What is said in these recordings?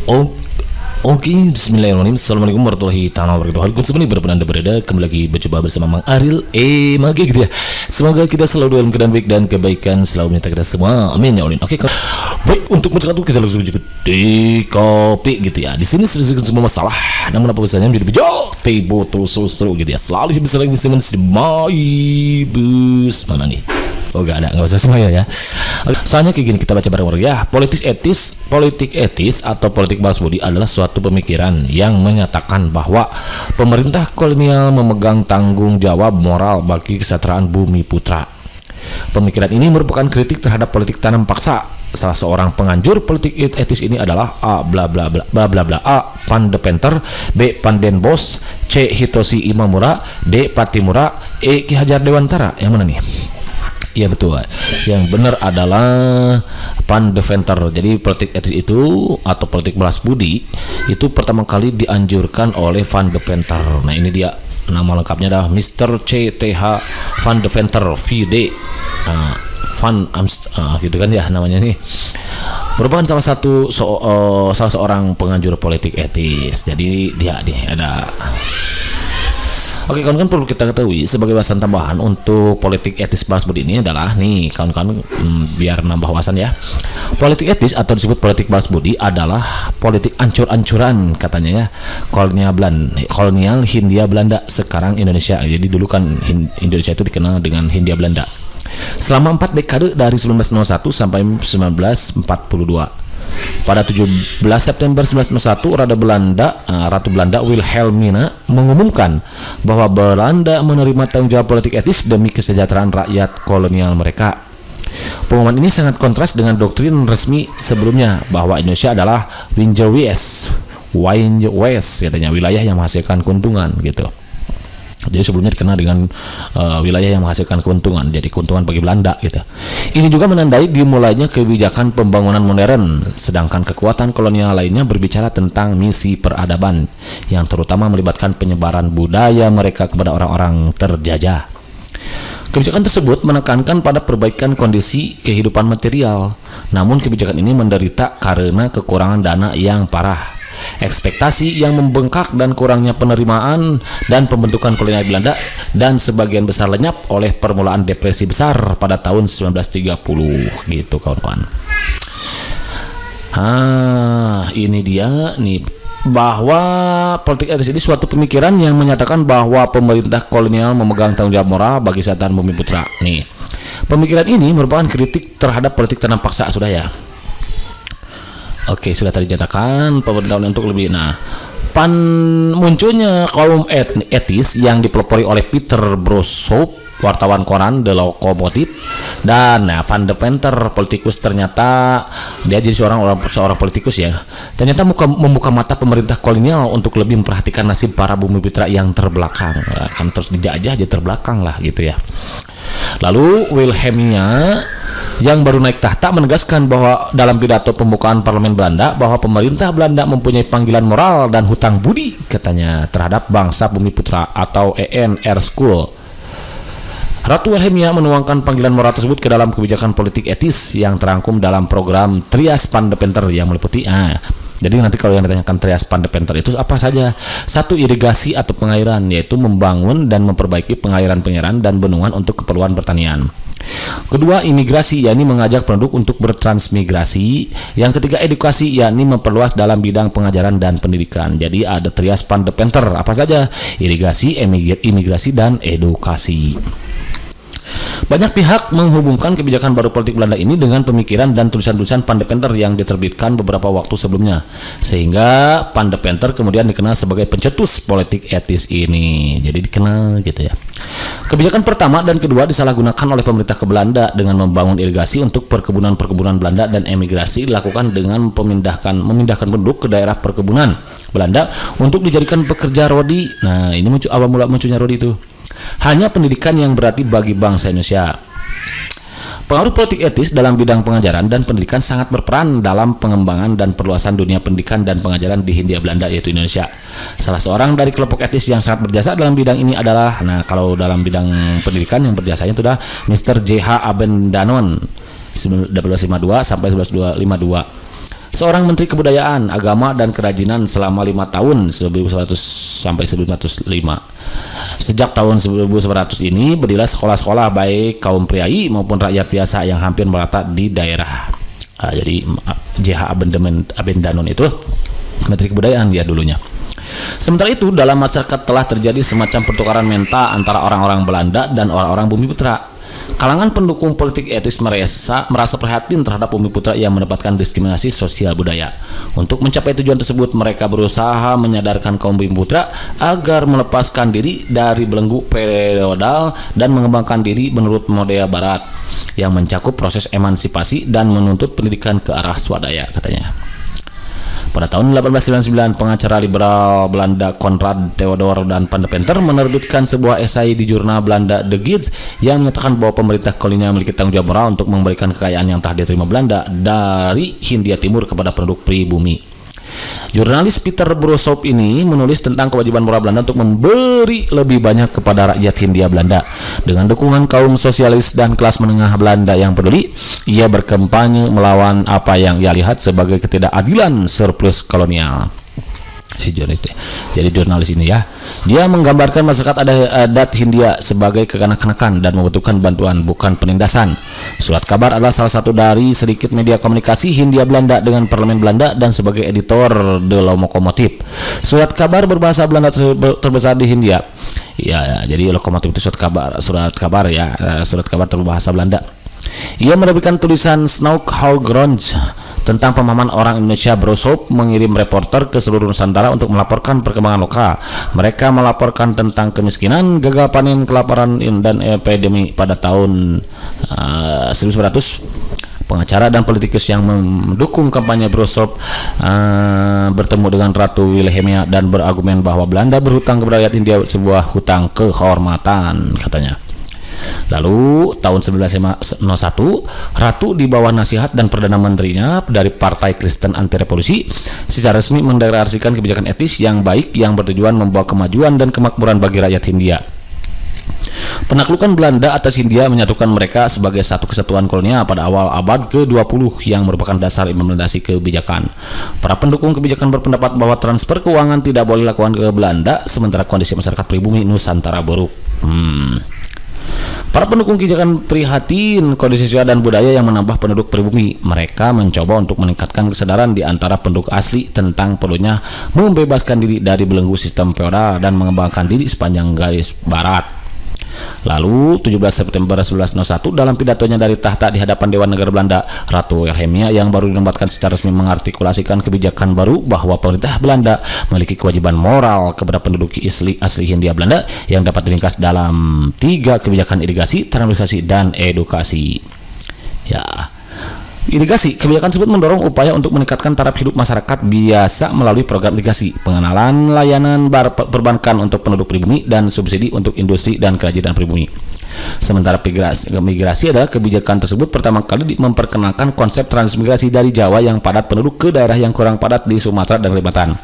Oh, oke, bismillahirrahmanirrahim. Assalamualaikum warahmatullahi wabarakatuh. Hari ini berada kembali lagi berjumpa bersama Mang Aril. Mage gitu ya. Semoga kita selalu dalam keadaan baik dan kebaikan selalu menyertai kita semua. Amin ya Allah. Oke, baik, untuk masalah itu kita langsung juga di kopi gitu ya. Di sini selesaikan semua masalah. Namun apa usahanya menjadi bijak, teh botol susu gitu ya. Selalu bisa lagi semen bus mana nih? Oh nggak usah semuanya ya. Soalnya kayak gini, kita baca bareng-bareng ya. Politik etis atau politik balas budi adalah suatu pemikiran yang menyatakan bahwa pemerintah kolonial memegang tanggung jawab moral bagi kesejahteraan bumi putra. Pemikiran ini merupakan kritik terhadap politik tanam paksa. Salah seorang penganjur politik etis ini adalah A bla bla bla bla bla bla A Van de Penter, B Van den Bos, C Hitoshi Imamura, D Patimura, E Ki Hajar Dewantara. Yang mana nih? Iya betul. Yang benar adalah Van de Venter. Jadi politik etis itu atau politik balas budi itu pertama kali dianjurkan oleh Van de Venter. Nah ini dia, nama lengkapnya adalah Mr. C.Th. Van de Venter V.D. Gitu kan ya namanya nih. Merupakan salah seorang penganjur politik etis. Jadi dia ada. Oke kawan-kawan, perlu kita ketahui sebagai bahasan tambahan untuk politik etis balas budi ini adalah nih kawan-kawan, biar nambah wawasan ya. Politik etis atau disebut politik balas budi adalah politik ancur-ancuran katanya ya, kolonial Hindia Belanda, sekarang Indonesia. Jadi dulu kan Indonesia itu dikenal dengan Hindia Belanda selama 4 dekade dari 1901 sampai 1942. Pada 17 September 1901, Ratu Belanda Wilhelmina mengumumkan bahwa Belanda menerima tanggung jawab politik etis demi kesejahteraan rakyat kolonial mereka. Pengumuman ini sangat kontras dengan doktrin resmi sebelumnya bahwa Indonesia adalah West katanya, wilayah yang menghasilkan keuntungan gitu. Jadi sebelumnya dikenal dengan wilayah yang menghasilkan keuntungan, jadi keuntungan bagi Belanda gitu. Ini juga menandai dimulainya kebijakan pembangunan modern, sedangkan kekuatan kolonial lainnya berbicara tentang misi peradaban yang terutama melibatkan penyebaran budaya mereka kepada orang-orang terjajah. Kebijakan tersebut menekankan pada perbaikan kondisi kehidupan material, namun kebijakan ini menderita karena kekurangan dana yang parah. Ekspektasi yang membengkak dan kurangnya penerimaan dan pembentukan kolonial Belanda dan sebagian besar lenyap oleh permulaan depresi besar pada tahun 1930 gitu kawan-kawan. Ini dia nih, bahwa politik etis ini suatu pemikiran yang menyatakan bahwa pemerintah kolonial memegang tanggung jawab moral bagi kesejahteraan bumi putra. Nih, pemikiran ini merupakan kritik terhadap politik tanam paksa, sudah ya. Oke, sudah tadi dinyatakan pemerintahan untuk lebih. Munculnya kaum etis yang dipelopori oleh Peter Brossow, wartawan koran The Locomotive, dan Van de Venter, politikus. Ternyata dia jadi seorang politikus ya. Ternyata membuka mata pemerintah kolonial untuk lebih memperhatikan nasib para bumi putra yang terbelakang. Kan terus dijajah jadi terbelakang lah gitu ya. Lalu Wilhelmina yang baru naik tahta menegaskan bahwa dalam pidato pembukaan parlemen Belanda bahwa pemerintah Belanda mempunyai panggilan moral dan hutang budi katanya terhadap bangsa bumi putra atau ENR School. Ratu Wilhelmina menuangkan panggilan moral tersebut ke dalam kebijakan politik etis yang terangkum dalam program Trias Van de Venter yang meliputi jadi nanti kalau yang ditanyakan Trias Van de Venter itu apa saja? 1. Irigasi atau pengairan, yaitu membangun dan memperbaiki pengairan dan bendungan untuk keperluan pertanian. 2. Imigrasi, yakni mengajak penduduk untuk bertransmigrasi. Yang 3. Edukasi, yakni memperluas dalam bidang pengajaran dan pendidikan. Jadi ada Trias Van de Venter, apa saja? Irigasi, imigrasi, dan edukasi. Banyak pihak menghubungkan kebijakan baru politik Belanda ini dengan pemikiran dan tulisan-tulisan Van de Venter yang diterbitkan beberapa waktu sebelumnya, sehingga Van de Venter kemudian dikenal sebagai pencetus politik etis ini. Jadi dikenal gitu ya. Kebijakan pertama dan kedua disalahgunakan oleh pemerintah ke Belanda dengan membangun irigasi untuk perkebunan Belanda, dan emigrasi dilakukan dengan memindahkan penduduk ke daerah perkebunan Belanda untuk dijadikan pekerja rodi. Nah, ini awal mula munculnya rodi itu. Hanya pendidikan yang berarti bagi bangsa Indonesia. Pengaruh politik etis dalam bidang pengajaran dan pendidikan sangat berperan dalam pengembangan dan perluasan dunia pendidikan dan pengajaran di Hindia Belanda, yaitu Indonesia. Salah seorang dari kelompok etis yang sangat berjasa dalam bidang ini adalah, kalau dalam bidang pendidikan yang berjasanya itu adalah Mr. J.H. Abendanon 1952 sampai 1952. seorang Menteri Kebudayaan, Agama dan Kerajinan selama 5 tahun 1900 sampai 1905. Sejak tahun 1900 ini berdirilah sekolah-sekolah baik kaum priai maupun rakyat biasa yang hampir merata di daerah. Jadi J.H. Abendanon itu Menteri Kebudayaan dia dulunya. Sementara itu dalam masyarakat telah terjadi semacam pertukaran mental antara orang-orang Belanda dan orang-orang Bumiputra. Kalangan pendukung politik etis merasa prihatin terhadap Bumiputra yang mendapatkan diskriminasi sosial budaya. Untuk mencapai tujuan tersebut, mereka berusaha menyadarkan kaum Bumiputra agar melepaskan diri dari belenggu feodal dan mengembangkan diri menurut model Barat yang mencakup proses emansipasi dan menuntut pendidikan ke arah swadaya, katanya. Pada tahun 1899, pengacara liberal Belanda Konrad Theodor van de Venter menerbitkan sebuah esai di jurnal Belanda De Gids yang menyatakan bahwa pemerintah kolonial memiliki tanggung jawab moral untuk memberikan kekayaan yang telah diterima Belanda dari Hindia Timur kepada penduduk pribumi. Jurnalis Peter Brossoop ini menulis tentang kewajiban moral Belanda untuk memberi lebih banyak kepada rakyat Hindia Belanda. Dengan dukungan kaum sosialis dan kelas menengah Belanda yang peduli, ia berkampanye melawan apa yang ia lihat sebagai ketidakadilan surplus kolonial. Jadi jurnalis ini ya, dia menggambarkan masyarakat adat Hindia sebagai kekanak-kanakan dan membutuhkan bantuan, bukan penindasan. Surat Kabar adalah salah satu dari sedikit media komunikasi Hindia Belanda dengan parlemen Belanda dan sebagai editor de Lokomotif. Surat Kabar berbahasa Belanda terbesar di Hindia. Ya, jadi Lokomotif itu surat kabar ya, surat kabar berbahasa Belanda. Ia menerbitkan tulisan Snoek Hougrond tentang pemahaman orang Indonesia. Brossoop mengirim reporter ke seluruh Nusantara untuk melaporkan perkembangan lokal. Mereka melaporkan tentang kemiskinan, gagal panen, kelaparan, dan epidemi pada tahun 1900. Pengacara dan politikus yang mendukung kampanye Brossoop bertemu dengan Ratu Wilhelmina dan berargumen bahwa Belanda berhutang kepada rakyat India sebuah hutang kehormatan, katanya. Lalu tahun 1901, Ratu di bawah nasihat dan Perdana Menterinya dari Partai Kristen Anti Revolusi secara resmi mendeklarasikan kebijakan etis yang baik yang bertujuan membawa kemajuan dan kemakmuran bagi rakyat Hindia. Penaklukan Belanda atas Hindia menyatukan mereka sebagai satu kesatuan kolonial pada awal abad ke-20 yang merupakan dasar implementasi kebijakan. Para pendukung kebijakan berpendapat bahwa transfer keuangan tidak boleh dilakukan ke Belanda sementara kondisi masyarakat pribumi Nusantara buruk. Para pendukung kebijakan prihatin kondisi sosial dan budaya yang menambah penduduk pribumi. Mereka mencoba untuk meningkatkan kesadaran di antara penduduk asli tentang perlunya membebaskan diri dari belenggu sistem feodal dan mengembangkan diri sepanjang garis barat. Lalu 17 September 1901 dalam pidatonya dari tahta di hadapan Dewan Negara Belanda, Ratu Wilhelmina yang baru dinobatkan secara resmi mengartikulasikan kebijakan baru bahwa pemerintah Belanda memiliki kewajiban moral kepada penduduk asli Hindia Belanda yang dapat diringkas dalam 3 kebijakan irigasi, transmigrasi, dan edukasi. Ya. Irigasi, kebijakan tersebut mendorong upaya untuk meningkatkan taraf hidup masyarakat biasa melalui program irigasi, pengenalan layanan perbankan untuk penduduk pribumi, dan subsidi untuk industri dan kerajinan pribumi. Sementara migrasi adalah kebijakan tersebut pertama kali memperkenalkan konsep transmigrasi dari Jawa yang padat penduduk ke daerah yang kurang padat di Sumatera dan Kalimantan.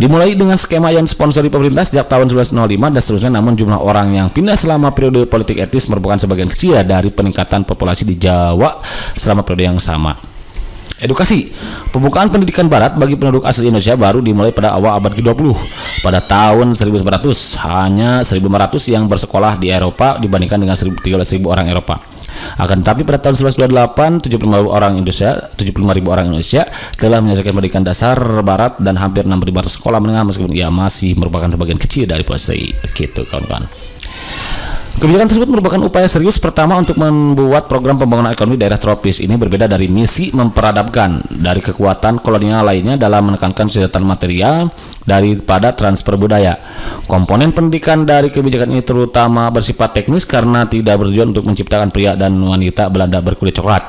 Dimulai dengan skema yang disponsori pemerintah sejak tahun 1905 dan seterusnya, namun jumlah orang yang pindah selama periode politik etis merupakan sebagian kecil dari peningkatan populasi di Jawa selama periode yang sama. Edukasi, pembukaan pendidikan barat bagi penduduk asli Indonesia baru dimulai pada awal abad ke-20. Pada tahun 1900, hanya 1.500 yang bersekolah di Eropa dibandingkan dengan 13.000 orang Eropa. Akan tetapi pada tahun 1928, 75.000 orang Indonesia telah menyelesaikan pendidikan dasar barat dan hampir 6.500 sekolah menengah, meskipun ia masih merupakan sebagian kecil dari populasi. Gitu, kawan-kawan. Kebijakan tersebut merupakan upaya serius pertama untuk membuat program pembangunan ekonomi daerah tropis. Ini berbeda dari misi memperadabkan dari kekuatan kolonial lainnya dalam menekankan kesejahteraan material daripada transfer budaya. Komponen pendidikan dari kebijakan ini terutama bersifat teknis karena tidak bertujuan untuk menciptakan pria dan wanita Belanda berkulit coklat.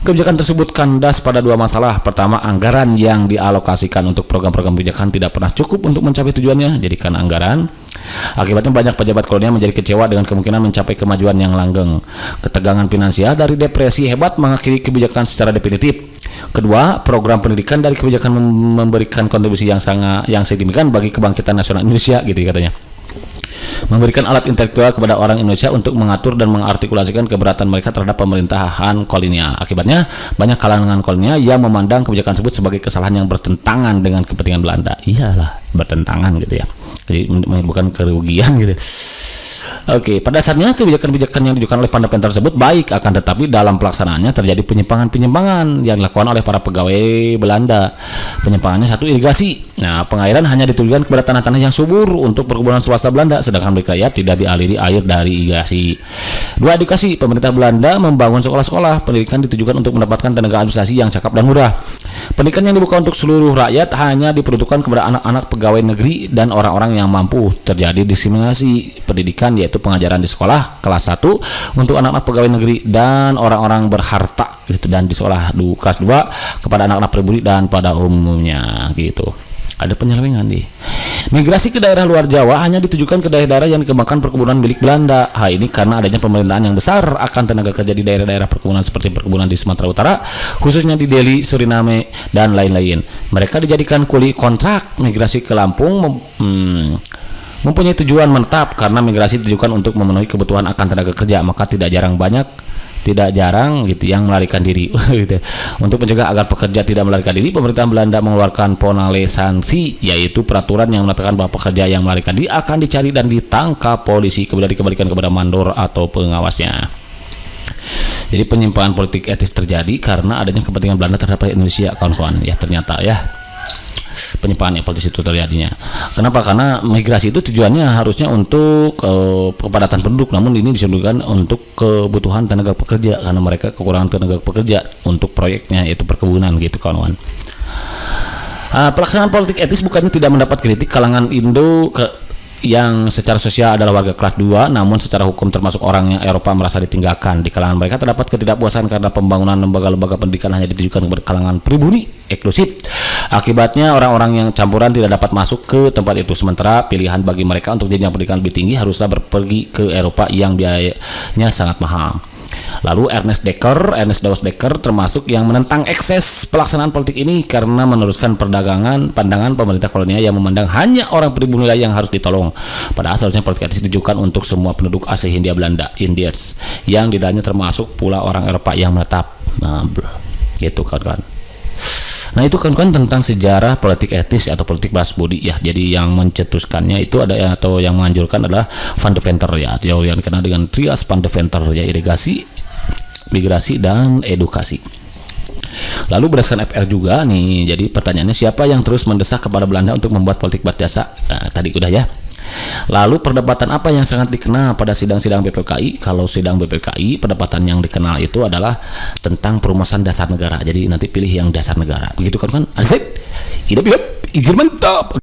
Kebijakan tersebut kandas pada 2 masalah. Pertama, anggaran yang dialokasikan untuk program-program kebijakan tidak pernah cukup untuk mencapai tujuannya, jadikan anggaran. Akibatnya banyak pejabat kolonial menjadi kecewa dengan kemungkinan mencapai kemajuan yang langgeng. Ketegangan finansial dari depresi hebat mengakhiri kebijakan secara definitif. Kedua, program pendidikan dari kebijakan memberikan kontribusi yang signifikan bagi kebangkitan nasional Indonesia, gitu katanya. memberikan alat intelektual kepada orang Indonesia untuk mengatur dan mengartikulasikan keberatan mereka terhadap pemerintahan kolonial. Akibatnya, banyak kalangan kolonial yang memandang kebijakan tersebut sebagai kesalahan yang bertentangan dengan kepentingan Belanda. Iyalah, bertentangan gitu ya. Jadi bukan kerugian gitu. Oke, pada dasarnya kebijakan-kebijakan yang diajukan oleh Pandepenter tersebut baik, akan tetapi dalam pelaksanaannya terjadi penyimpangan-penyimpangan yang dilakukan oleh para pegawai Belanda. Penyimpangannya satu, irigasi. Nah, pengairan hanya ditujukan kepada tanah-tanah yang subur untuk perkebunan swasta Belanda, sedangkan milik rakyat tidak dialiri air dari irigasi. Dua, edukasi. Pemerintah Belanda membangun sekolah-sekolah. Pendidikan ditujukan untuk mendapatkan tenaga administrasi yang cakap dan mudah. Pendidikan yang dibuka untuk seluruh rakyat hanya diperuntukkan kepada anak-anak pegawai negeri dan orang-orang yang mampu. Terjadi diskriminasi pendidikan, yaitu pengajaran di sekolah kelas 1 untuk anak-anak pegawai negeri dan orang-orang berharta gitu, dan di sekolah kelas 2 kepada anak-anak pribumi dan pada umumnya gitu. Ada penyelewengan nih. Migrasi ke daerah luar Jawa hanya ditujukan ke daerah-daerah yang dikembangkan perkebunan milik Belanda. Hal ini karena adanya pemerintahan yang besar akan tenaga kerja di daerah-daerah perkebunan seperti perkebunan di Sumatera Utara, khususnya di Delhi, Suriname, dan lain-lain. Mereka dijadikan kuli kontrak. Migrasi ke Lampung mempunyai tujuan menetap karena migrasi ditujukan untuk memenuhi kebutuhan akan tenaga kerja, maka tidak jarang gitu yang melarikan diri. Gitu. Untuk mencegah agar pekerja tidak melarikan diri, pemerintah Belanda mengeluarkan Ponale Sanksi, yaitu peraturan yang mengatakan bahwa pekerja yang melarikan diri akan dicari dan ditangkap polisi, kemudian dikembalikan kepada mandor atau pengawasnya. Jadi penyimpangan politik etis terjadi karena adanya kepentingan Belanda terhadap Indonesia, kawan-kawan. Ya, ternyata ya penyimpangan politis itu terjadinya. Kenapa? Karena migrasi itu tujuannya harusnya untuk kepadatan penduduk, namun ini disebutkan untuk kebutuhan tenaga pekerja karena mereka kekurangan tenaga pekerja untuk proyeknya, yaitu perkebunan gitu, kawan-kawan. Pelaksanaan politik etis bukannya tidak mendapat kritik kalangan Indo yang secara sosial adalah warga kelas 2, namun secara hukum termasuk orang yang Eropa merasa ditinggalkan. Di kalangan mereka terdapat ketidakpuasan karena pembangunan lembaga-lembaga pendidikan hanya ditujukan kepada kalangan pribumi eksklusif. Akibatnya orang-orang yang campuran tidak dapat masuk ke tempat itu, sementara pilihan bagi mereka untuk jenjang pendidikan lebih tinggi haruslah pergi ke Eropa yang biayanya sangat mahal. Lalu Ernest Daus Dekker termasuk yang menentang ekses pelaksanaan politik ini karena meneruskan pandangan pemerintah kolonial yang memandang hanya orang pribumi yang harus ditolong. Padahal seharusnya politik etis ditujukan untuk semua penduduk asli Hindia Belanda, Indians, yang di dalamnya termasuk pula orang Eropa yang menetap. Nah, gitu kan. Nah, itu kan tentang sejarah politik etis atau politik balas budi ya. Jadi yang mencetuskannya itu ada atau yang menganjurkan adalah Van Deventer ya, yang dikenal dengan Trias Van Deventer ya, irigasi, migrasi, dan edukasi. Lalu berdasarkan FR juga nih, jadi pertanyaannya siapa yang terus mendesak kepada Belanda untuk membuat politik balas jasa? Nah, tadi udah ya. Lalu perdebatan apa yang sangat dikenal pada sidang-sidang BPKI? Kalau sidang BPKI, perdebatan yang dikenal itu adalah tentang perumusan dasar negara. Jadi nanti pilih yang dasar negara. Begitu kan? Asik. Hidup, izin mantap.